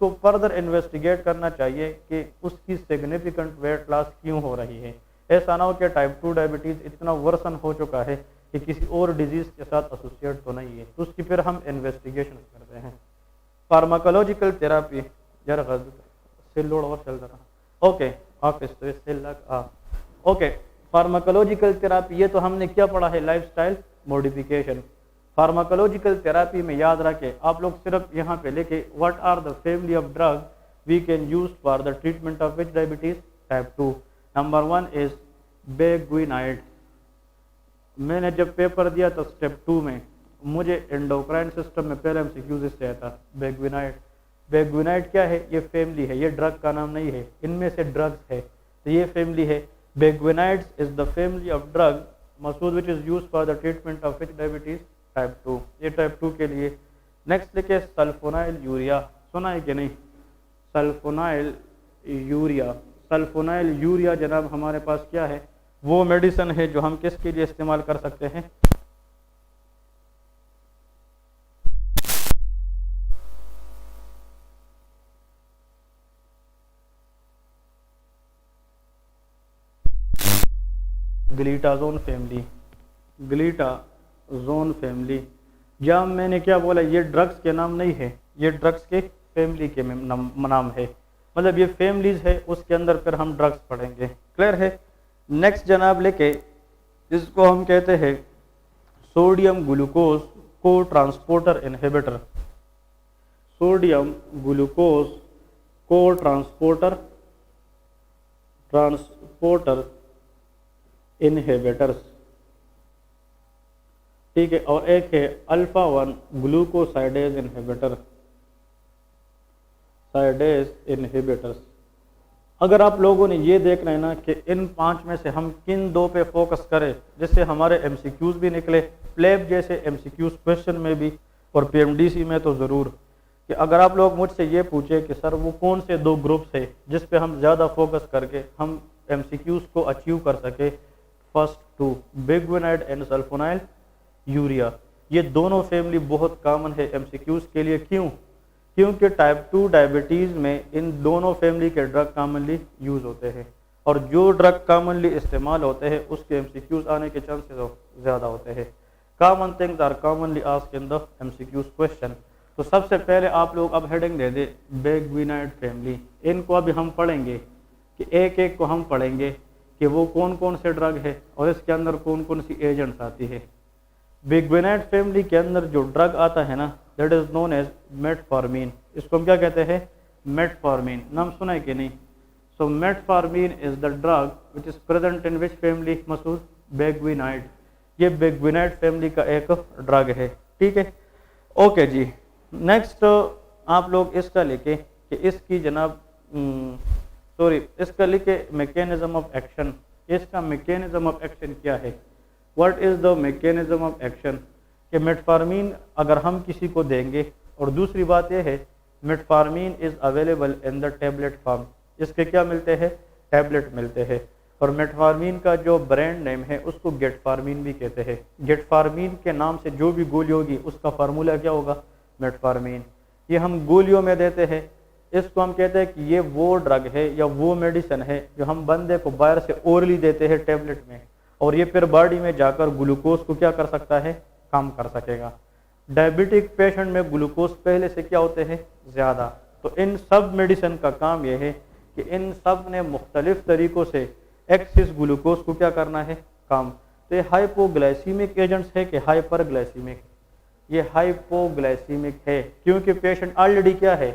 उसको further investigate करना चाहिए कि उसकी सिग्निफिकेंट वेट लॉस क्यों हो रही है। ऐसा ना हो कि टाइप 2 डायबिटीज़ इतना वर्सन हो चुका है कि किसी और डिजीज़ के साथ एसोसिएट तो नहीं है, तो उसकी फिर हम इन्वेस्टिगेशन करते हैं। फार्माकोलॉजिकल थेरापी यार सिल्लोड और चल रहा ओके ऑफिस तो ओके। फार्माकोलॉजिकल थेरापी ये तो हमने क्या पढ़ा है, लाइफस्टाइल मॉडिफिकेशन। फार्माकोलॉजिकल थेरापी में याद रखें आप लोग सिर्फ यहाँ पे लेके what are the family of drug we can use for the treatment of which diabetes type 2। Number 1 is biguanide. मैंने जब पेपर दिया तो स्टेप 2 में मुझे एंडोक्राइन सिस्टम में पहले एमसीक्यूज इससे आया था बेगुइनाइड। बेगुइनाइड क्या है, ये फैमिली है, ये ड्रग का नाम नहीं है, इनमें से ड्रग्स है तो ये फैमिली है। Biguanides is the family of drug मसूद which is use for the treatment of which diabetes type 2, ये टाइप 2 के लिए। नेक्स्ट लिखे सल्फोनाइल यूरिया, सुना है कि नहीं, सल्फोनाइल यूरिया। सल्फोनाइल यूरिया जनाब हमारे पास क्या है, वो मेडिसिन है जो हम किसके लिए इस्तेमाल कर सकते हैं, ग्लीटाजोन फैमिली, ग्लीटाजोन फैमिली। जब मैंने क्या बोला, ये ड्रग्स के नाम नहीं है, ये ड्रग्स के फैमिली के नाम है, मतलब ये फैमिलीज है, उसके अंदर फिर हम ड्रग्स पढ़ेंगे। क्लियर है। नेक्स्ट जनाब लेके इसको हम कहते हैं सोडियम ग्लूकोज को ट्रांसपोर्टर इनहिबिटर। सोडियम ग्लूकोज को ट्रांसपोर्टर इनहिबिटर्स, ठीक है। और एक है अल्फा 1 ग्लूकोसाइडेज इनहिबिटर, साइडेज इनहिबिटर्स। अगर आप लोगों ने ये देखना है ना कि इन 5 में से हम किन 2 पे फोकस करें जिससे हमारे एमसीक्यूज भी निकले, प्लेब जैसे एमसीक्यूज क्वेश्चन में भी और पीएमडीसी में तो ज़रूर, कि अगर आप लोग मुझसे ये पूछे कि सर वो कौन से 2 ग्रुप्स है जिस पे हम ज़्यादा फोकस करके हम एमसीक्यूज को अचीव कर सके, फर्स्ट 2 बेगुइनाइड एंड सल्फोनाइल यूरिया, ये दोनों फैमिली बहुत कॉमन है एमसीक्यूज के लिए। क्यों? क्योंकि टाइप 2 डायबिटीज़ में इन दोनों फैमिली के ड्रग कॉमनली यूज़ होते हैं और जो ड्रग कॉमनली इस्तेमाल होते हैं उसके एमसीक्यूज आने के चांसेस ज़्यादा होते हैं। Common things are commonly asked in the MCQs question. तो सबसे पहले आप लोग अब हेडिंग दे दे बेगुइनाइड फैमिली। इनको अभी हम पढ़ेंगे कि एक एक को हम पढ़ेंगे कि वो कौन कौन से ड्रग है और इसके अंदर कौन कौन सी एजेंट्स आती है। बेगुइनाइड फैमिली के अंदर जो ड्रग आता है ना, that is known as metformin. इसको हम क्या कहते हैं, मेटफॉर्मिन। नाम सुना है कि नहीं? So metformin is the drug which is present in which family मसूद, बेगुइनाइड। ये बेगुइनाइड फैमिली का एक ड्रग है, ठीक है। ओके जी, नेक्स्ट आप लोग इसका लेके कि इसकी जनाब इसका लिखे मैकेनिज्म ऑफ एक्शन। इसका मैकेनिज्म ऑफ एक्शन क्या है, what is the mechanism of action. कि मेटफॉर्मिन अगर हम किसी को देंगे, और दूसरी बात यह है metformin is available in the tablet form. इसके क्या मिलते हैं, टैबलेट मिलते हैं। और मेटफॉर्मिन का जो ब्रांड नेम है उसको गेटफॉर्मिन भी कहते हैं। गेटफॉर्मिन के नाम से जो भी गोली होगी उसका फार्मूला क्या होगा, मेटफॉर्मिन। ये हम गोलियों में देते हैं। इसको हम कहते हैं कि ये वो ड्रग है या वो मेडिसिन है जो हम बंदे को बाहर से ओरली देते हैं टैबलेट में, और ये फिर बॉडी में जाकर ग्लूकोज को क्या कर सकता है, कम कर सकेगा। डायबिटिक पेशेंट में ग्लूकोज पहले से क्या होते हैं, ज़्यादा। तो इन सब मेडिसिन का काम यह है कि इन सब ने मुख्तलिफ तरीक़ों से एक्सिस ग्लूकोज को क्या करना है, कम। तो ये हाइपोग्लाइसीमिक एजेंट्स है कि हाइपरग्लाइसीमिक, ये हाइपोग्लाइसीमिक है क्योंकि पेशेंट ऑलरेडी क्या है,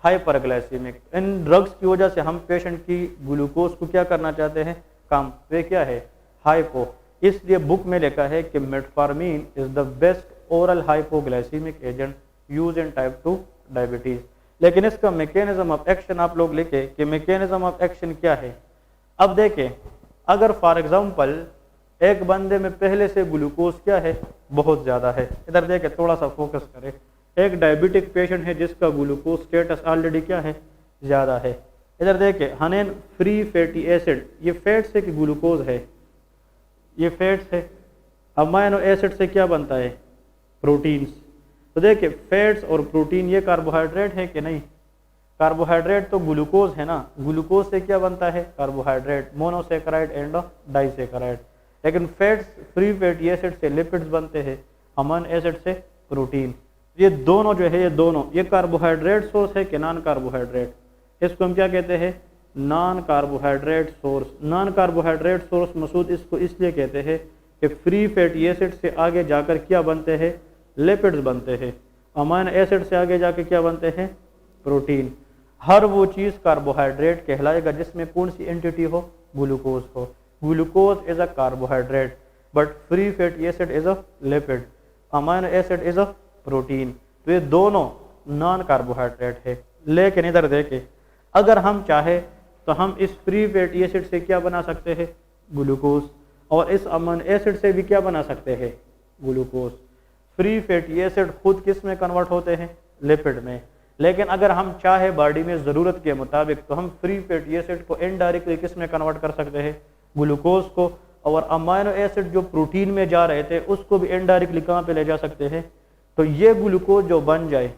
हाइपरग्लाइसीमिक। इन ड्रग्स की वजह से हम पेशेंट की ग्लूकोज को क्या करना चाहते हैं, कम। वे क्या है, हाइपो। इसलिए बुक में लिखा है कि metformin is the best oral hypoglycaemic agent use in type 2 diabetes. लेकिन इसका मैकेनिज्म ऑफ एक्शन आप लोग लिखे कि मैकेनिज्म ऑफ एक्शन क्या है। अब देखें, अगर फॉर एग्जांपल एक बंदे में पहले से ग्लूकोज क्या है, बहुत ज़्यादा है। इधर देखें, थोड़ा सा फोकस करें। एक डायबिटिक पेशेंट है जिसका ग्लूकोज स्टेटस ऑलरेडी क्या है, ज़्यादा है। इधर देखें, हनेन फ्री फैटी एसिड, ये फैट से कि ग्लूकोज है, ये फैट्स है। अमाइनो एसिड से क्या बनता है, प्रोटीन्स। तो देखिए फैट्स और प्रोटीन ये कार्बोहाइड्रेट है कि नहीं, कार्बोहाइड्रेट तो ग्लूकोज है ना, ग्लूकोज से क्या बनता है, कार्बोहाइड्रेट, मोनोसेकेराइड एंड डाइसेकेराइड। लेकिन फैट्स, फ्री फैटी एसिड से लिपिड्स बनते हैं, अमीनो एसिड से प्रोटीन। ये दोनों जो है, ये दोनों, ये कार्बोहाइड्रेट सोर्स है कि नॉन कार्बोहाइड्रेट, इसको हम क्या कहते हैं, non carbohydrate source. Non carbohydrate source मसूद इसको इसलिए कहते हैं कि फ्री फैटी एसिड से आगे जाकर क्या बनते हैं, लिपिड्स बनते हैं, अमीनो एसिड से आगे जाकर क्या बनते हैं, प्रोटीन। हर वो चीज़ कार्बोहाइड्रेट कहलाएगा जिसमें कौन सी एंटिटी हो, ग्लूकोज हो। Glucose is a carbohydrate but free fatty acid is a lipid, amino acid is a protein. तो ये दोनों नॉन कार्बोहाइड्रेट है। लेकिन इधर देखें, अगर हम चाहे तो हम इस फ्री फैटी एसिड से क्या बना सकते हैं, ग्लूकोज, और इस अमीनो एसिड से भी क्या बना सकते हैं, ग्लूकोज। फ्री फैटी एसिड खुद किस में कन्वर्ट होते हैं, लिपिड में। लेकिन अगर हम चाहे बॉडी में ज़रूरत के मुताबिक तो हम फ्री फैटी एसिड को इनडायरेक्टली किस में कन्वर्ट कर सकते हैं, ग्लूकोज को, और अमीनो एसिड जो प्रोटीन में जा रहे थे उसको भी इनडायरेक्टली कहाँ पे ले जा सकते हैं। तो ये ग्लूकोज जो बन जाए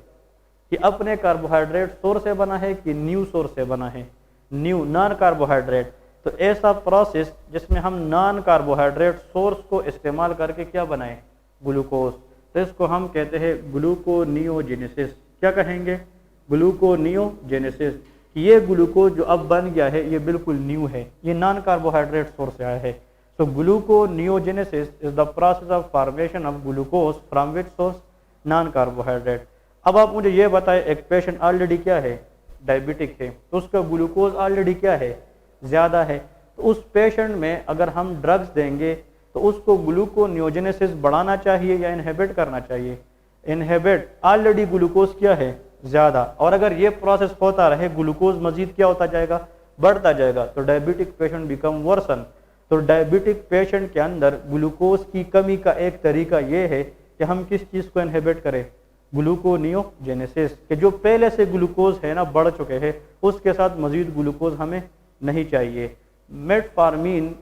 कि अपने कार्बोहाइड्रेट सोर्स से बना है कि न्यू सोर्स से बना है, न्यू नॉन कार्बोहाइड्रेट। तो ऐसा प्रोसेस जिसमें हम नॉन कार्बोहाइड्रेट सोर्स को इस्तेमाल करके क्या बनाएं, ग्लूकोज, तो इसको हम कहते हैं ग्लूकोनियोजेनेसिस। क्या कहेंगे, ग्लूकोनियोजेनेसिस। ये ग्लूकोज जो अब बन गया है ये बिल्कुल न्यू है, ये नॉन कार्बोहाइड्रेट सोर्स से आया है। So gluconeogenesis is the process of formation of glucose from which source, non carbohydrate. अब आप मुझे ये बताएं, एक पेशेंट ऑलरेडी क्या है, डायबिटिक है, तो उसका ग्लूकोज ऑलरेडी क्या है, ज़्यादा है। तो उस पेशेंट में अगर हम ड्रग्स देंगे तो उसको ग्लूकोनियोजेनेसिस बढ़ाना चाहिए या इनहिबिट करना चाहिए, इनहिबिट। ऑलरेडी ग्लूकोज क्या है, ज़्यादा, और अगर ये प्रोसेस होता रहे ग्लूकोज मजीद क्या होता जाएगा, बढ़ता जाएगा, तो डायबिटिक पेशेंट बिकम वर्सन। तो डायबिटिक पेशेंट के अंदर ग्लूकोज की कमी का एक तरीका ये है कि हम किस चीज़ को इनहिबिट करें, ग्लूकोनियोजेनेसिस, कि जो पहले से ग्लूकोज है ना बढ़ चुके हैं उसके साथ मजीद ग्लूकोज हमें नहीं चाहिए। Metformin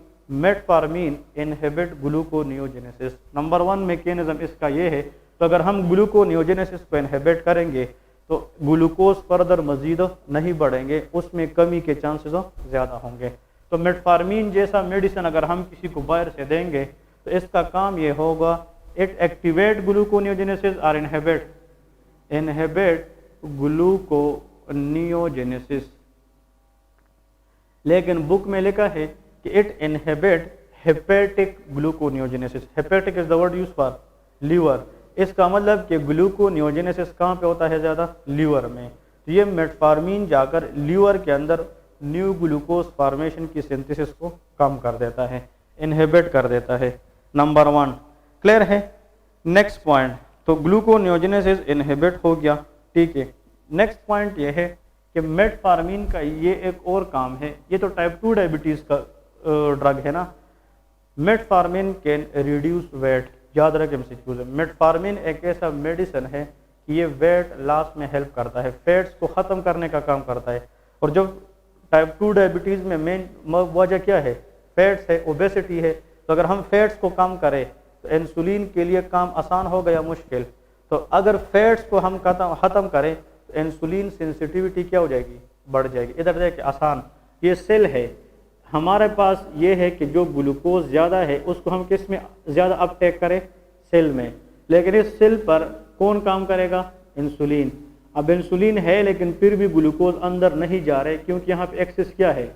inhibit gluconeogenesis. Number 1 mechanism इसका ये है। तो अगर हम ग्लूकोनियोजेनेसिस को इनहिबिट करेंगे तो ग्लूकोज फर्दर मजीद नहीं बढ़ेंगे, उसमें कमी के चांसेस ज़्यादा होंगे। तो मेटफॉर्मिन जैसा मेडिसिन अगर हम किसी को बाहर से देंगे तो इसका काम ये होगा, इट एक्टिवेट ग्लूकोनियोजेनेसिस और इनहिबिट ग्लूकोनियोजेनेसिस। लेकिन बुक में लिखा है कि it inhibit hepatic gluconeogenesis. Hepatic is the word use for liver. इसका मतलब कि ग्लूकोनियोजेनेसिस कहाँ पे होता है, ज़्यादा लीवर में। तो ये मेटफॉर्मिन जाकर लीवर के अंदर न्यू ग्लूकोज फॉर्मेशन की सिंथेसिस को कम कर देता है, इनहिबिट कर देता है। नंबर 1 क्लियर है। नेक्स्ट पॉइंट, तो ग्लूकोनियोजेनेसिस इनहिबिट हो गया, ठीक है। नेक्स्ट पॉइंट ये है कि मेटफॉर्मिन का ये एक और काम है, ये तो टाइप 2 डायबिटीज़ का ड्रग है ना। मेटफॉर्मिन कैन रिड्यूस वेट, याद रखें एमसीक्यू से। मेटफॉर्मिन एक ऐसा मेडिसिन है कि ये वेट लॉस में हेल्प करता है, फैट्स को ख़त्म करने का काम करता है। और जब टाइप 2 डायबिटीज़ में मेन वजह क्या है, फैट्स है, ओबेसिटी है। तो अगर हम फैट्स को कम करें तो इंसुलिन के लिए काम आसान हो गया, मुश्किल। तो अगर फैट्स को हम ख़त्म करें तो इंसुलिन सेंसिटिविटी क्या हो जाएगी, बढ़ जाएगी। इधर देखिए आसान, ये सेल है हमारे पास, ये है कि जो ग्लूकोज ज़्यादा है उसको हम किस में ज़्यादा अपटेक करें, सेल में। लेकिन इस सेल पर कौन काम करेगा, इंसुलिन। अब इंसुलिन है लेकिन फिर भी ग्लूकोज अंदर नहीं जा रहे क्योंकि यहाँ पे एक्सेस क्या है,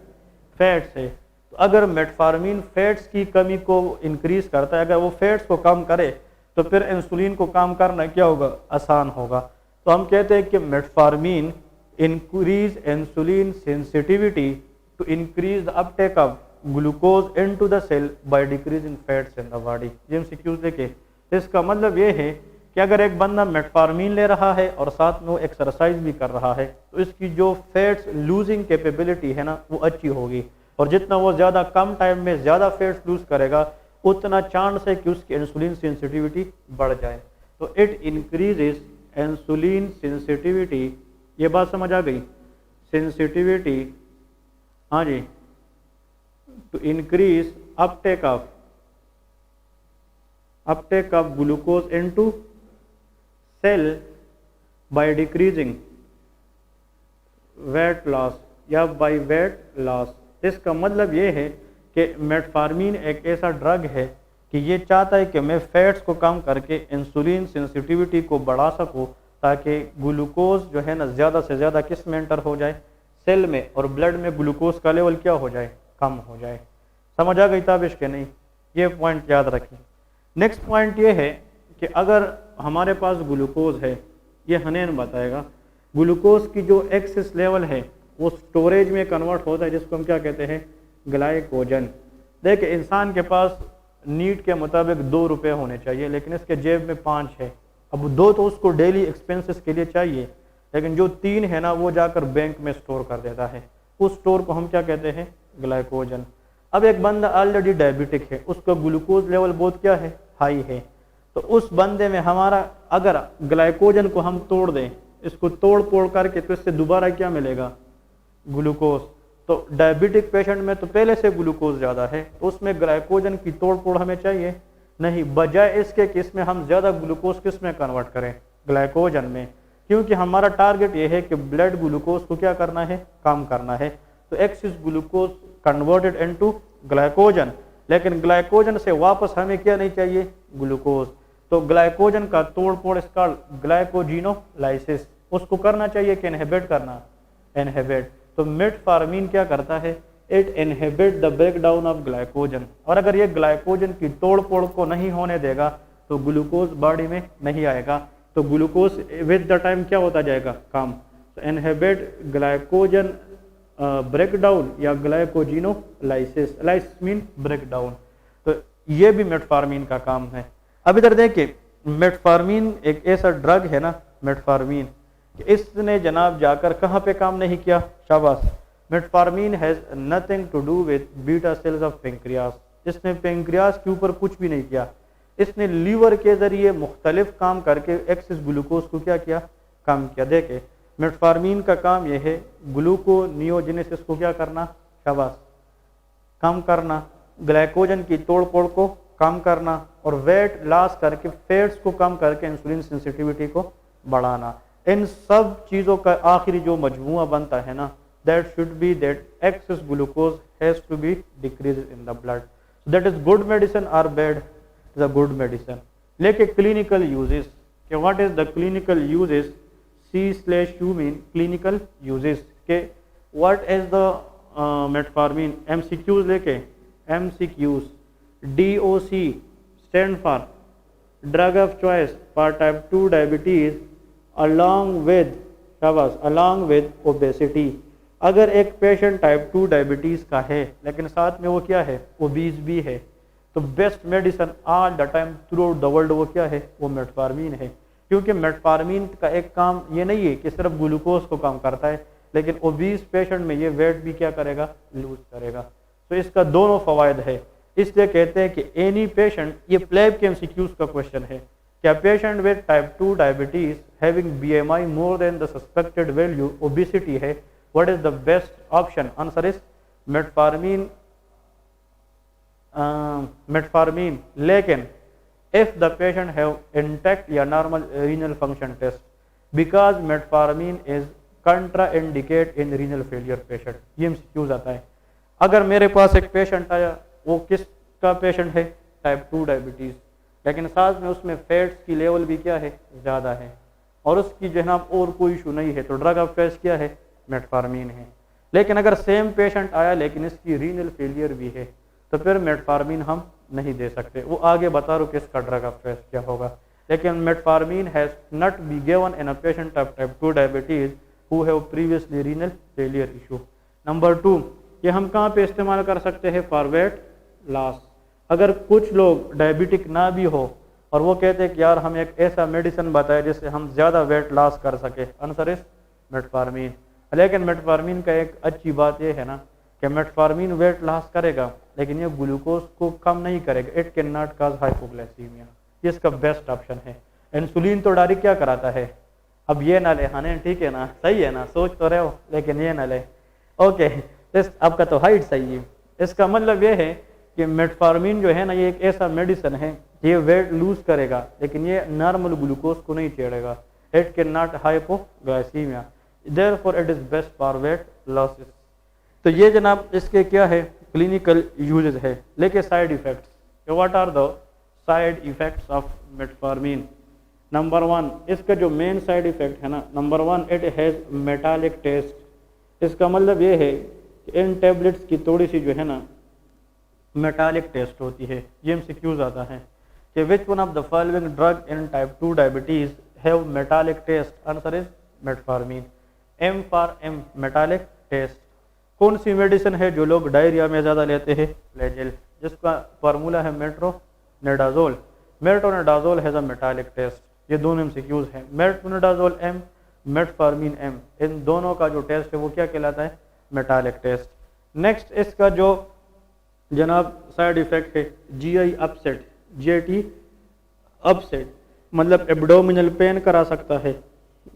फैट्स है। तो अगर मेटफॉर्मिन फैट्स की कमी को इंक्रीज करता है, अगर वो फैट्स को कम करे तो फिर इंसुलिन को काम करना क्या होगा, आसान होगा। तो हम कहते हैं कि metformin increase insulin sensitivity to increase the uptake of glucose into the cell by decreasing fats in the body। ये MCQs देखे। तो इसका मतलब ये है कि अगर एक बंदा मेटफॉर्मिन ले रहा है और साथ में वो एक्सरसाइज भी कर रहा है तो इसकी जो फैट्स लूजिंग कैपेबिलिटी है ना वो अच्छी होगी। और जितना वो ज़्यादा कम टाइम में ज़्यादा फैट्स लूज करेगा उतना चांस है कि उसकी इंसुलिन सेंसिटिविटी बढ़ जाए। तो इट इंक्रीजेस इंसुलिन सेंसिटिविटी, ये बात समझ आ गई, सेंसिटिविटी, हाँ जी, to increase uptake of glucose into cell by decreasing weight loss या बाय वेट लॉस। इसका मतलब ये है कि मेटफॉर्मिन एक ऐसा ड्रग है कि ये चाहता है कि मैं फैट्स को कम करके इंसुलिन सेंसिटिविटी को बढ़ा सकूं, ताकि ग्लूकोज जो है ना ज़्यादा से ज़्यादा किस में एंटर हो जाए, सेल में, और ब्लड में ग्लूकोज का लेवल क्या हो जाए, कम हो जाए। समझ आ गई ताबिश के नहीं, ये पॉइंट याद रखें। नेक्स्ट पॉइंट ये है कि अगर हमारे पास ग्लूकोज है, ये हनेन बताएगा, ग्लूकोज की जो एक्सेस लेवल है वो स्टोरेज में कन्वर्ट होता है, जिसको हम क्या कहते हैं, ग्लाइकोजन। देखिए इंसान के पास नीड के मुताबिक 2 रुपये होने चाहिए, लेकिन इसके जेब में 5 है। अब 2 तो उसको डेली एक्सपेंसेस के लिए चाहिए, लेकिन जो 3 है ना वो जाकर बैंक में स्टोर कर देता है। उस स्टोर को हम क्या कहते हैं, ग्लाइकोजन। अब एक बंदा ऑलरेडी डायबिटिक है, उसका ग्लूकोज लेवल बहुत क्या है, हाई है, तो उस बंदे में हमारा अगर ग्लाइकोजन को हम तोड़ दें, इसको तोड़ फोड़ करके, तो इससे दोबारा क्या मिलेगा, ग्लूकोज। तो डायबिटिक पेशेंट में तो पहले से ग्लूकोज ज़्यादा है, तो उसमें ग्लाइकोजन की तोड़ फोड़ हमें चाहिए नहीं, बजाय इसके कि इसमें हम ज़्यादा ग्लूकोज किस में कन्वर्ट करें, ग्लाइकोजन में, क्योंकि हमारा टारगेट ये है कि ब्लड ग्लूकोज को क्या करना है, कम करना है। तो axis glucose converted into glycogen, लेकिन ग्लाइकोजन से वापस हमें क्या नहीं चाहिए, ग्लूकोज। तो ग्लाइकोजन का तोड़ फोड़ इसका ग्लाइकोजिनोलाइसिस, उसको करना चाहिए कि इनहिबिट करना, इनहिबिट। तो मेटफॉर्मिन क्या करता है, it inhibit the break down of glycogen, और अगर ये ग्लाइकोजन की तोड़ फोड़ को नहीं होने देगा तो ग्लूकोज बॉडी में नहीं आएगा, तो ग्लूकोज विद द टाइम क्या होता जाएगा, कम। तो इनहिबिट ग्लाइकोजन ब्रेक डाउन या glycogenolysis, lysis mean break down. तो ये भी मेटफॉर्मिन का काम है। अब इधर देखिए, मेटफॉर्मिन एक ऐसा ड्रग है ना, मेटफॉर्मिन, इसने जनाब जाकर कहाँ पे काम नहीं किया, शाबाश। Metformin has nothing to do with beta cells of pancreas, इसने पेंक्रियास के ऊपर कुछ भी नहीं किया, इसने लीवर के जरिए मुख्तलिफ काम करके एक्सिस ग्लूकोज को क्या किया, कम किया। देखे मेटफॉर्मिन का काम यह है ग्लूकोनियोजेनेसिस को क्या करना, शाबाश, कम करना, ग्लाइकोजन की तोड़ फोड़ को कम करना, और वेट लॉस करके फैट्स को कम करके इंसुलिन सेंसिटिविटी को बढ़ाना। इन सब चीज़ों का आखिरी जो मजमूआ बनता है ना, that should be that excess glucose has to be decrease in the blood. That is good medicine और bad, is a good medicine. लेकिन क्लिनिकल यूजेस के, what is the clinical uses, C/U mean clinical uses के, what is the metformin, MCQs लेके, MCQs, DOC stand for drug of choice for type 2 diabetes along with, शाबाश, along with obesity। अगर एक patient type 2 diabetes का है लेकिन साथ में वो क्या है, ओबीज भी है, तो best medicine all the time through out the world वो क्या है, वो मेटफॉर्मिन है। क्योंकि मेटफॉर्मिन का एक काम ये नहीं है कि सिर्फ ग्लूकोज को कम करता है, लेकिन ओबीज पेशेंट में ये वेट भी क्या करेगा, लूज करेगा। तो इसका दोनों फ़वायद है, इसलिए कहते हैं कि एनी पेशेंट, ये प्लेब के MCQs का क्वेश्चन है, क्या patient with type 2 diabetes having BMI more than the suspected value, obesity है, what is the best option, answer is metformin, metformin. लेकिन if the patient have intact या normal renal function test, because metformin is contra indicate in renal failure patient. ये MCQs आता है। अगर मेरे पास एक patient आया, वो किसका पेशेंट है, टाइप 2 डायबिटीज, लेकिन साथ में उसमें फैट्स की लेवल भी क्या है, ज़्यादा है, और उसकी जो है ना और कोई इशू नहीं है, तो ड्रग ऑफ चॉइस क्या है, मेटफॉर्मिन है। लेकिन अगर सेम पेशेंट आया लेकिन इसकी रीनल फेलियर भी है, तो फिर मेटफॉर्मिन हम नहीं दे सकते। वो आगे बता रहा कि इसका ड्रग ऑफ चॉइस क्या होगा। लेकिन metformin has not be given in a patient of type 2 diabetes who have previously renal failure issue. Number 2, ये हम कहाँ पे इस्तेमाल कर सकते हैं, फॉर वेट लॉस। अगर कुछ लोग डायबिटिक ना भी हो और वो कहते हैं कि यार हम एक ऐसा मेडिसिन बताए जिससे हम ज़्यादा वेट लॉस कर सके, आंसर इज मेटफॉर्मिन। लेकिन मेटफॉर्मिन का एक अच्छी बात यह है ना कि मेटफॉर्मिन वेट लॉस करेगा, लेकिन ये ग्लूकोज को कम नहीं करेगा, it can not cause hypoglycaemia. ये इसका बेस्ट ऑप्शन है। इंसुलिन तो डायरेक्ट क्या कराता है, अब ये ना ले, हाँ ठीक है ना, सही है ना, सोच तो रहे हो, लेकिन ये ना ले, ओके, आपका तो हाइट सही है। इसका मतलब ये है कि मेटफॉर्मिन जो है ना, ये एक ऐसा मेडिसिन है, ये वेट लूज करेगा, लेकिन ये नॉर्मल ग्लूकोज को नहीं छेड़ेगा, it can not hypoglycaemia. Therefore it is best for weight losses. तो ये जनाब इसके क्या है, क्लिनिकल यूजेस है। लेकिन side effects, what are the side effects of metformin. Number 1, इसका जो मेन साइड इफ़ेक्ट है ना, number 1, it has metallic taste. इसका मतलब ये है कि इन टेबलेट्स की थोड़ी सी जो है ना मेटालिक टेस्ट होती है। ये MCQs आता है कि which one of the following drug in type 2 diabetes have metallic taste. Answer is metformin. M for M, metallic taste. कौन सी मेडिसिन है जो लोग डायरिया में ज़्यादा लेते हैं? फ्लैजेल, जिसका फार्मूला है metronidazole. Metronidazole has a metallic taste. ये दोनों MCQs हैं। मेट्रोनिडाजोल M, मेटफॉर्मिन M, इन दोनों का जो टेस्ट है वो क्या कहलाता है? Metallic taste. नेक्स्ट इसका जो जनाब साइड इफ़ेक्ट है GI अपसेट, GIT अपसेट मतलब एब्डोमिनल पेन करा सकता है।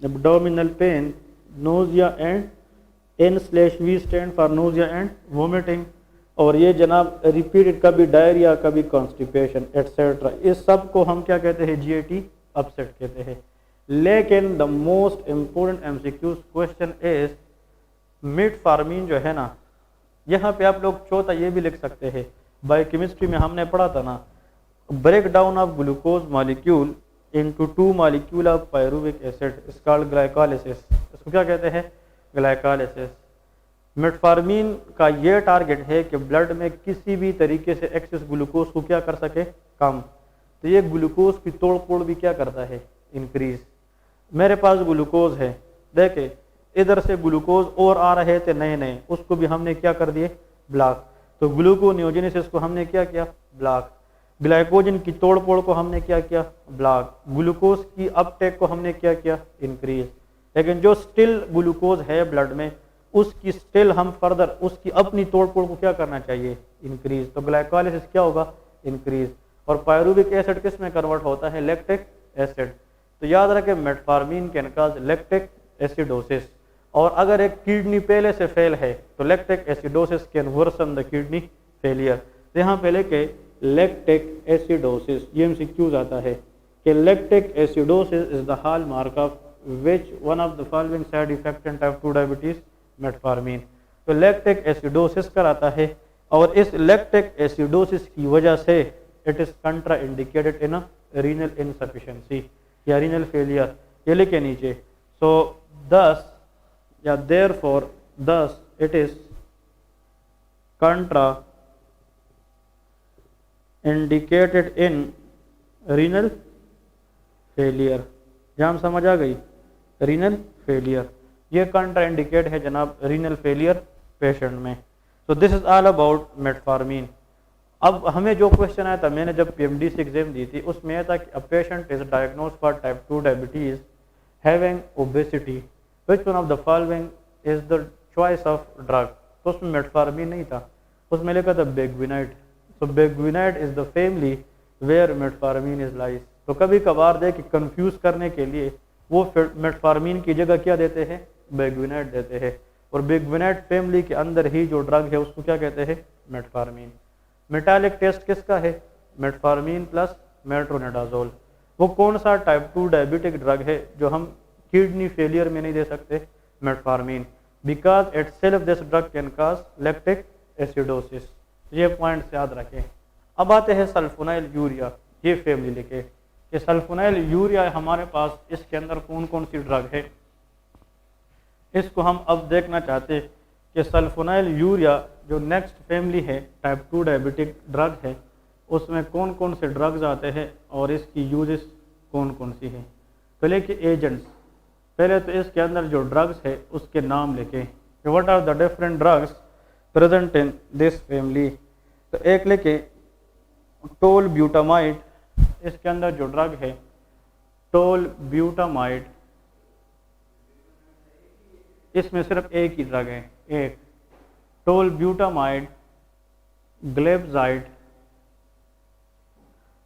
Abdominal pain, nausea and N/V stand for nausea and vomiting. और ये जनाब रिपीटेड, कभी डायरिया, कभी कॉन्स्टिपेशन एट्सेट्रा, इस सब को हम क्या कहते हैं? GIT अपसेट कहते हैं। लेकिन the most important MCQ question is metformin जो है ना, यहाँ पे आप लोग चौथा ये भी लिख सकते हैं, बायोकेमिस्ट्री में हमने पढ़ा था ना, break down of glucose molecule into 2 molecule of pyruvic acid is called glycolysis. इसको क्या कहते हैं? ग्लाइकोलाइसिस। मेटफॉर्मिन का ये टारगेट है कि ब्लड में किसी भी तरीके से एक्सेस ग्लूकोज को क्या कर सके? कम। तो ये ग्लूकोज की तोड़ फोड़ भी क्या करता है? इंक्रीज। मेरे पास ग्लूकोज है, देखे इधर से ग्लूकोज और आ रहे थे नए नए, उसको भी हमने क्या कर दिए? ब्लॉक। तो ग्लूकोनियोजेनेसिस को हमने क्या किया? ब्लॉक। ग्लाइकोजन की तोड़ फोड़ को हमने क्या किया? ब्लॉक। ग्लूकोज की अपटेक को हमने क्या किया? इंक्रीज। लेकिन जो स्टिल ग्लूकोज है ब्लड में, उसकी स्टिल हम फर्दर उसकी अपनी तोड़ फोड़ को क्या करना चाहिए? इंक्रीज। तो ग्लाइकोलाइसिस क्या होगा? इंक्रीज। और पायरुविक एसिड किस में कन्वर्ट होता है? Lactic acid. तो याद रखें metformin can cause lactic acidosis. और अगर एक किडनी पहले से फेल है तो lactic acidosis can worsen the kidney failure. तो यहाँ पे लेके लैक्टिक एसिडोसिस, ये MCQs आता है कि lactic acidosis is the hall mark of which one of the following side effect in type 2 diabetes? Metformin. तो लैक्टिक एसिडोसिस कराता है और इस लैक्टिक एसिडोसिस की वजह से it is कंट्रा indicated in renal insufficiency या रीनल फेलियर। ये लिखे नीचे। सो दस या therefore thus it is contra indicated in renal failure। यहाँ समझ आ गई? रीनल फेलियर, ये कंट्रा इंडिकेट है जनाब रीनल फेलियर पेशेंट में। तो this is all about metformin. अब हमें जो क्वेश्चन आया था, मैंने जब PMDC एग्जाम दी थी, उसमें यह था कि a patient is diagnose for type 2 diabetes having obesity, which one of the following is the choice of drug? तो उसमें मेटफॉर्मिन नहीं था, उसमें लिखा था बेगविनाइट। तो biguanide is the family where metformin is lies. तो कभी कभार दे कि कंफ्यूज करने के लिए वो मेटफॉर्मिन की जगह क्या देते हैं? बेगविनाइट देते हैं। और बेगविनाइट फैमिली के अंदर ही जो ड्रग है उसको क्या कहते हैं? मेटफॉर्मिन। मेटालिक टेस्ट किसका है? Metformin plus metronidazole. वो कौन सा टाइप 2 डायबिटिक ड्रग है जो हम किडनी फेलियर में नहीं दे सकते? Metformin. Because it self this drug can cause lactic acidosis. ये पॉइंट्स याद रखें। अब आते हैं सल्फोनाइल यूरिया। ये फैमिली लिखे कि सल्फोनाइल यूरिया हमारे पास, इसके अंदर कौन कौन सी ड्रग है, इसको हम अब देखना चाहते हैं कि सल्फोनाइल यूरिया जो नेक्स्ट फैमिली है टाइप 2 डायबिटिक ड्रग है, उसमें कौन कौन से ड्रग्स आते हैं और इसकी यूजेस कौन कौन सी है। पहले के एजेंट्स, पहले तो इसके अंदर जो ड्रग्स है उसके नाम लिखें कि what are the different drugs present in this family. तो एक लिखे टोल ब्यूटामाइड, इसके अंदर जो ड्रग है टोल ब्यूटामाइड, इसमें सिर्फ एक ही ड्रग है, एक tolbutamide, glipizide,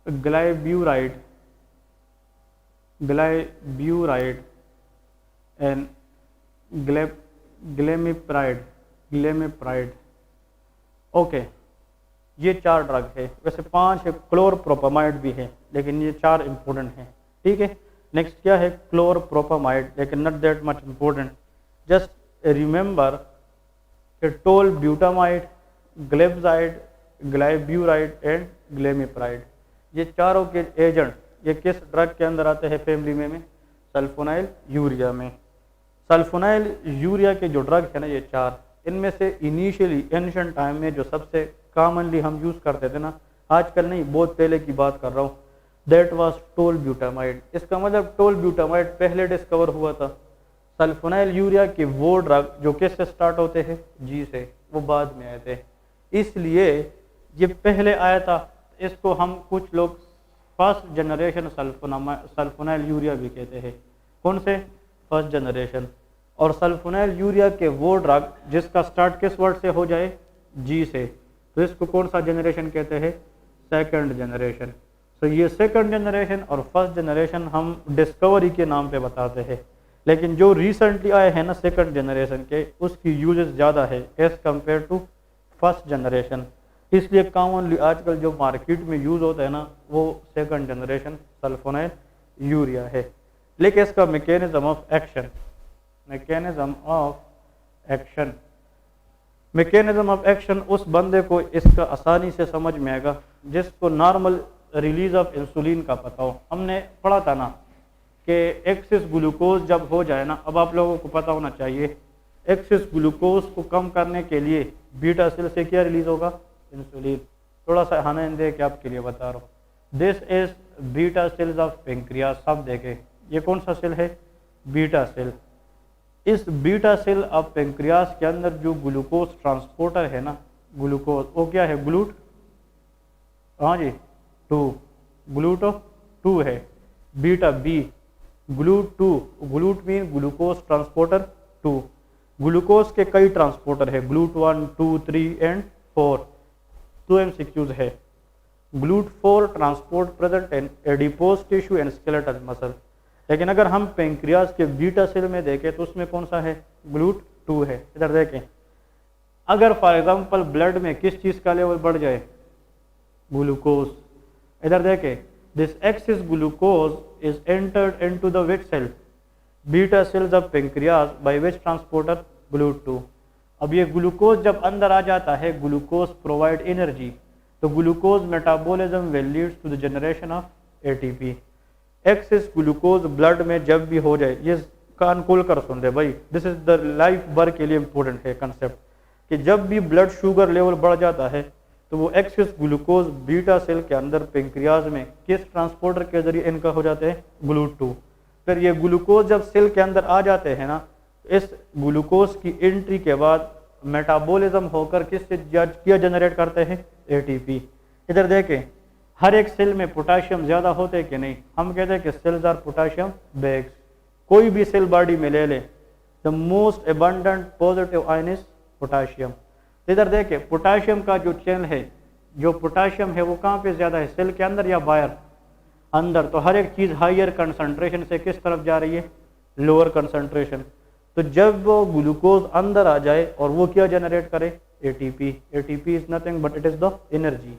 glyburide, glyburide and glimepiride. Okay, ये 4 ड्रग है। वैसे 5 है, क्लोरप्रोपामाइड भी है, लेकिन ये 4 इंपॉर्टेंट हैं। ठीक है, नेक्स्ट क्या है? क्लोरप्रोपामाइड, लेकिन not that much important. Just remember कि टोल ब्यूटामाइड, ग्लेब्जाइड, ग्लाइब्यूराइड एंड ग्लेमिप्राइड, ये चारों के एजेंट ये किस ड्रग के अंदर आते हैं फैमिली में सल्फोनाइल यूरिया में। सल्फोनाइल यूरिया के जो ड्रग है ना ये चार, इनमें से इनिशियली एंशिएंट टाइम में जो सबसे कॉमनली हम यूज़ करते थे ना, आजकल नहीं बहुत पहले की बात कर रहा हूँ, दैट वाज टोल ब्यूटामाइड। इसका मतलब टोल ब्यूटामाइड पहले डिस्कवर हुआ था। सल्फोनाइल यूरिया के वो ड्रग जो किस से स्टार्ट होते हैं, जी से, वो बाद में आए थे, इसलिए ये पहले आया था। इसको हम कुछ लोग फर्स्ट जनरेशन सल्फोनाइल यूरिया भी कहते हैं। कौन से? First generation. और सल्फोनाइल यूरिया के वो ड्रग जिसका स्टार्ट किस वर्ड से हो जाए, जी से, तो इसको कौन सा जनरेशन कहते हैं? Second generation. तो ये सेकंड जनरेशन और फर्स्ट जनरेशन हम डिस्कवरी के नाम पे बताते हैं, लेकिन जो रिसेंटली आए हैं ना सेकंड जनरेशन के, उसकी यूजेस ज़्यादा है as compare to first generation. इसलिए कॉमनली आजकल जो मार्केट में यूज़ होता है ना वो सेकंड जनरेशन सल्फोनाइल यूरिया है। लेकिन इसका mechanism of action, mechanism of action, mechanism of action उस बंदे को इसका आसानी से समझ में आएगा जिसको नॉर्मल रिलीज ऑफ इंसुलिन का पता हो। हमने पढ़ा था ना कि एक्सेस ग्लूकोज जब हो जाए ना, अब आप लोगों को पता होना चाहिए, एक्सेस ग्लूकोज को कम करने के लिए बीटा सेल से क्या रिलीज होगा? इंसुलिन। थोड़ा सा हमें दे के आपके लिए बता रहा हूँ। This is beta cells of pancreas. सब देखें ये कौन सा सेल है? Beta cell. इस बीटा सेल ऑफ पेंक्रियास के अंदर जो ग्लूकोज ट्रांसपोर्टर है ना, ग्लूकोज, वो क्या है? ग्लूट, हाँ जी, 2, ग्लूटो 2 है। Beta B, GLUT 2, GLUT mean glucose transporter 2। Glucose के कई ट्रांसपोर्टर है, ग्लूट 1, 2, 3 एंड 4। 2 MCQs है। GLUT 4 transport present in adipose tissue and skeletal muscle. लेकिन अगर हम पेंक्रियास के बीटा सेल में देखें तो उसमें कौन सा है? ग्लूट 2 है। इधर देखें, अगर फॉर एग्जांपल ब्लड में किस चीज़ का लेवल बढ़ जाए? ग्लूकोज। इधर देखें, this excess glucose is entered into the which cell? Beta cells of pancreas by which transporter? GLUT 2। अब ये ग्लूकोज जब अंदर आ जाता है, ग्लूकोज प्रोवाइड एनर्जी, तो glucose metabolism will leads to the generation of ATP. Excess glucose blood में जब भी हो जाए, ये कान खोल कर सुन रहे भाई, दिस इज द लाइफ भर के लिए इंपॉर्टेंट है कंसेप्ट, कि जब भी ब्लड शुगर लेवल बढ़ जाता है तो वो एक्सेस ग्लूकोज बीटा सेल के अंदर पेंक्रियाज में किस ट्रांसपोर्टर के जरिए इनका हो जाते हैं? ग्लूट 2। फिर ये ग्लूकोज जब सेल के अंदर आ जाते हैं ना, इस ग्लूकोज की एंट्री के बाद मेटाबॉलिज्म होकर किससे क्या जनरेट करते हैं? एटीपी। इधर देखें, हर एक सेल में पोटाशियम ज़्यादा होते हैं कि नहीं? हम कहते हैं कि सेल्स आर पोटाशियम बैग्स। कोई भी सेल बॉडी में ले ले, the most abundant positive ion is potassium. इधर देखें, पोटाशियम का जो चैनल है, जो पोटाशियम है वो कहाँ पे ज़्यादा है? सेल के अंदर या बाहर? अंदर। तो हर एक चीज़ हायर कंसंट्रेशन से किस तरफ जा रही है? Lower concentration. तो जब वो ग्लूकोज अंदर आ जाए और वो क्या जनरेट करे? ATP. ATP is nothing but it is the energy.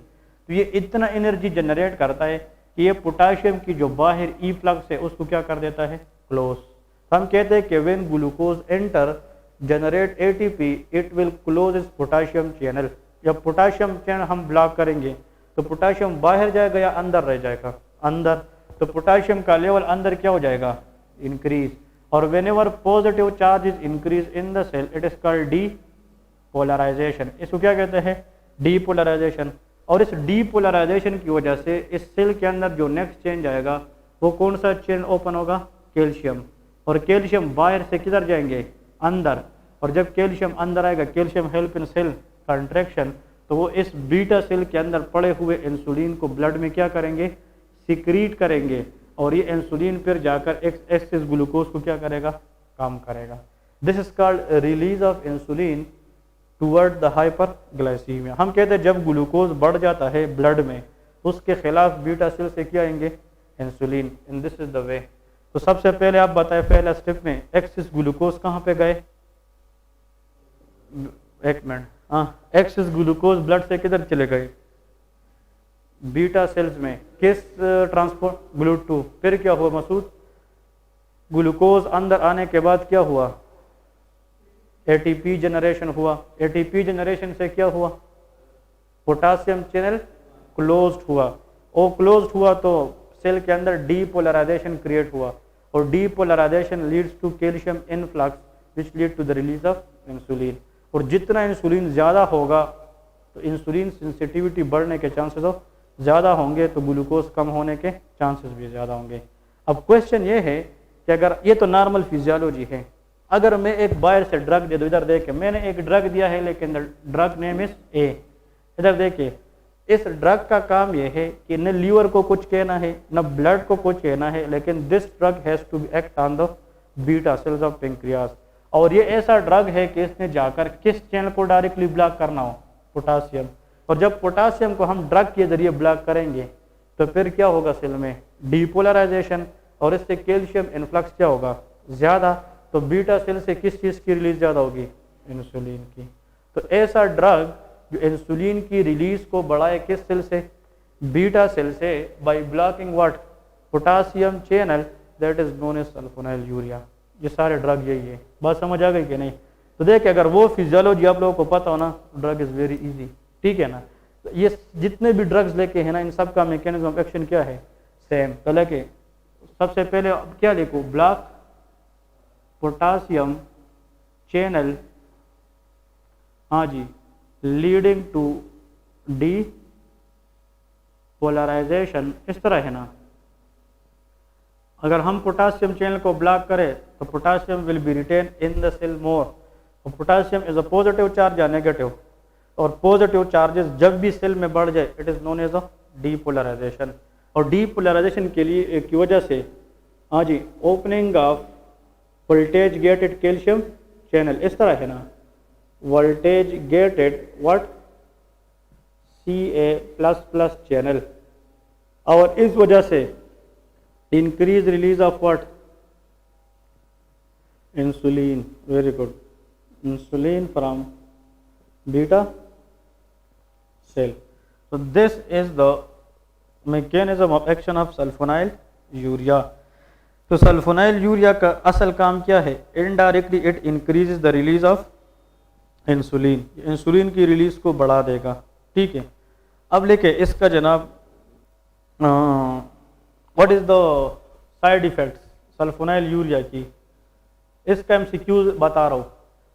तो ये इतना एनर्जी जनरेट करता है कि ये पोटाशियम की जो बाहर ई फ्लक्स है उसको क्या कर देता है? क्लोज। तो हम कहते हैं कि when glucose enter generate ATP it will close is potassium channel. जब पोटाशियम चैनल हम ब्लॉक करेंगे तो पोटाशियम बाहर जाएगा या अंदर रह जाएगा? अंदर। तो पोटाशियम का लेवल अंदर क्या हो जाएगा? इंक्रीज। और whenever positive charge is increased in the cell it is called depolarization। इसको क्या कहते हैं? डीपोलराइजेशन। और इस डीपोलराइजेशन की वजह से इस सेल के अंदर जो नेक्स्ट चेंज आएगा वो कौन सा चेन ओपन होगा? कैल्शियम। और कैल्शियम बाहर से किधर जाएंगे? अंदर। और जब कैल्शियम अंदर आएगा, calcium help in cell contraction, तो वो इस बीटा सेल के अंदर पड़े हुए इंसुलिन को ब्लड में क्या करेंगे? सिक्रीट करेंगे। और ये इंसुलिन फिर जाकर एक्सेस ग्लूकोज को क्या करेगा? कम करेगा। This is called release of insulin toward the hyperglycaemia. हम कहते हैं जब ग्लूकोज बढ़ जाता है ब्लड में, उसके खिलाफ बीटा सेल से क्या आएंगे? Insulin. In this is the way. तो सबसे पहले आप बताएं, पहला स्टेप में एक्सेस ग्लूकोज कहाँ पे गए? एक मिनट, हाँ, एक्सेस ग्लूकोज ब्लड से किधर चले गए? बीटा सेल्स में। किस ट्रांसपोर्ट? ग्लूट 2। फिर क्या हुआ मसूद? ग्लूकोज अंदर आने के बाद क्या हुआ? एटीपी जनरेशन हुआ, एटीपी जनरेशन से क्या हुआ, पोटासियम चैनल क्लोज्ड हुआ, और क्लोज्ड हुआ तो सेल के अंदर डीपोलराइजेशन क्रिएट हुआ, और depolarisation leads to calcium influx which lead to the release of insulin. और जितना इंसुलिन ज़्यादा होगा तो इंसुलिन सेंसिटिविटी बढ़ने के चांसेस ज़्यादा होंगे, तो ग्लूकोज कम होने के चांसेस भी ज़्यादा होंगे। अब क्वेश्चन ये है कि अगर ये तो नॉर्मल फिजियोलॉजी है, अगर मैं एक बाहर से ड्रग दे दूँ, इधर देखे मैंने एक ड्रग दिया है लेकिन ड्रग नेम इज ए, इधर देखिए इस ड्रग का काम यह है कि न लीवर को कुछ कहना है न ब्लड को कुछ कहना है, लेकिन this drug has to be act on the beta cells of pancreas. और ये ऐसा ड्रग है कि इसने जाकर किस चैनल को डायरेक्टली ब्लॉक करना हो, पोटासियम। और जब पोटासियम को हम ड्रग के जरिए ब्लॉक करेंगे तो फिर क्या होगा, सेल में डीपोलराइजेशन, और इससे कैल्शियम इनफ्लक्स क्या होगा, ज़्यादा। तो बीटा सेल से किस चीज़ की रिलीज ज़्यादा होगी, इंसुलिन की। तो ऐसा ड्रग जो इंसुलिन की रिलीज को बढ़ाए किस सेल से, बीटा सेल से, by blocking what, potassium channel, that is known as sulphonylurea. ये सारे ड्रग यही है। बात समझ आ गई कि नहीं? तो देखिए अगर वो फिजियोलॉजी आप लोगों को पता हो ना, ड्रग इज वेरी इजी, ठीक है ना। तो ये जितने भी ड्रग्स लेके है ना, इन सब का मैकेनिज्म ऑफ एक्शन क्या है, सेम। तो लेके सबसे पहले क्या लिखो, ब्लॉक पोटासियम चैनल, हाँ जी, लीडिंग टू डी पोलराइजेशन, इस तरह है ना। अगर हम पोटासियम चैनल को ब्लॉक करें तो potassium will be retain in the cell more. Potassium is a positive charge या नेगेटिव, और पॉजिटिव चार्जेस जब भी सेल में बढ़ जाए it is known as a depolarisation. और डीपोलराइजेशन के लिए एक की वजह से, हाँ जी, opening of voltage gated calcium channel, इस तरह है ना, voltage gated what, Ca++ channel, और इस वजह से increase release of what, insulin, very good, insulin from beta cell. So this is the mechanism of action of sulphonylurea. तो sulphonylurea का असल काम क्या है, indirectly it increases the release of insulin, insulin की release को बढ़ा देगा, ठीक है। अब लेके इसका जनाब what is the side effects sulphonylurea की, इसका एमसीक्यू बता रहा हूँ।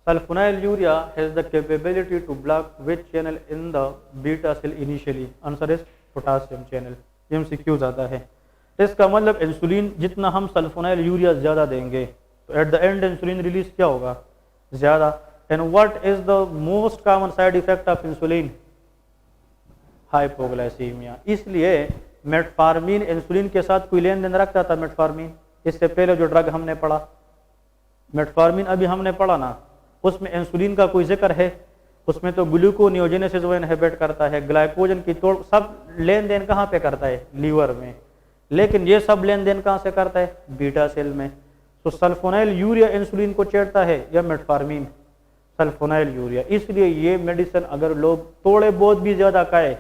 Sulphonylurea has the capability to block which channel in the beta cell initially, answer is potassium channel. MCQs आता है। इसका मतलब इंसुलिन जितना हम सल्फोनाइल यूरिया ज़्यादा देंगे तो at the end insulin release क्या होगा, ज़्यादा। And what is the most common side effect of insulin, hypoglycaemia. इसलिए मेटफॉर्मिन इंसुलिन के साथ कोई लेन देन रखता था, मेटफॉर्मिन इससे पहले जो ड्रग हमने पढ़ा, मेटफॉर्मिन अभी हमने पढ़ा ना, उसमें इंसुलिन का कोई जिक्र है, उसमें तो ग्लूकोनियोजेनेसिस वो इनहिबिट करता है, ग्लाइकोजन की तोड़, सब लेन देन कहाँ पे करता है, लीवर में। लेकिन ये सब लेन देन कहाँ से करता है, बीटा सेल में। तो सल्फोनाइल यूरिया इंसुलिन को छेड़ता है या मेटफॉर्मिन, सल्फोनाइल यूरिया। इसलिए ये मेडिसिन अगर लोग थोड़े बहुत भी ज़्यादा खाए,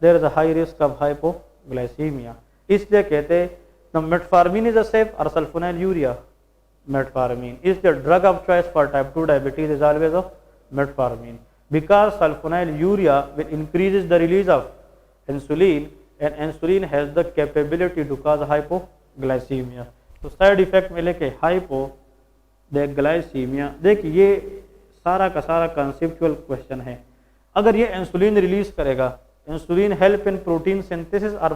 there is a high risk of hypoglycaemia. इसलिए कहते हैं मेटफॉर्मिन इज अ सेफ और sulphonylurea metformin is the drug of choice for type 2 diabetes is always of metformin, because sulfonyl urea will increases the release of insulin and insulin has the capability to cause hypoglycemia। तो side effect में लेके hypoglycaemia. देखिए ये सारा का सारा conceptual question है। अगर ये इंसुलिन रिलीज करेगा, insulin help in protein synthesis और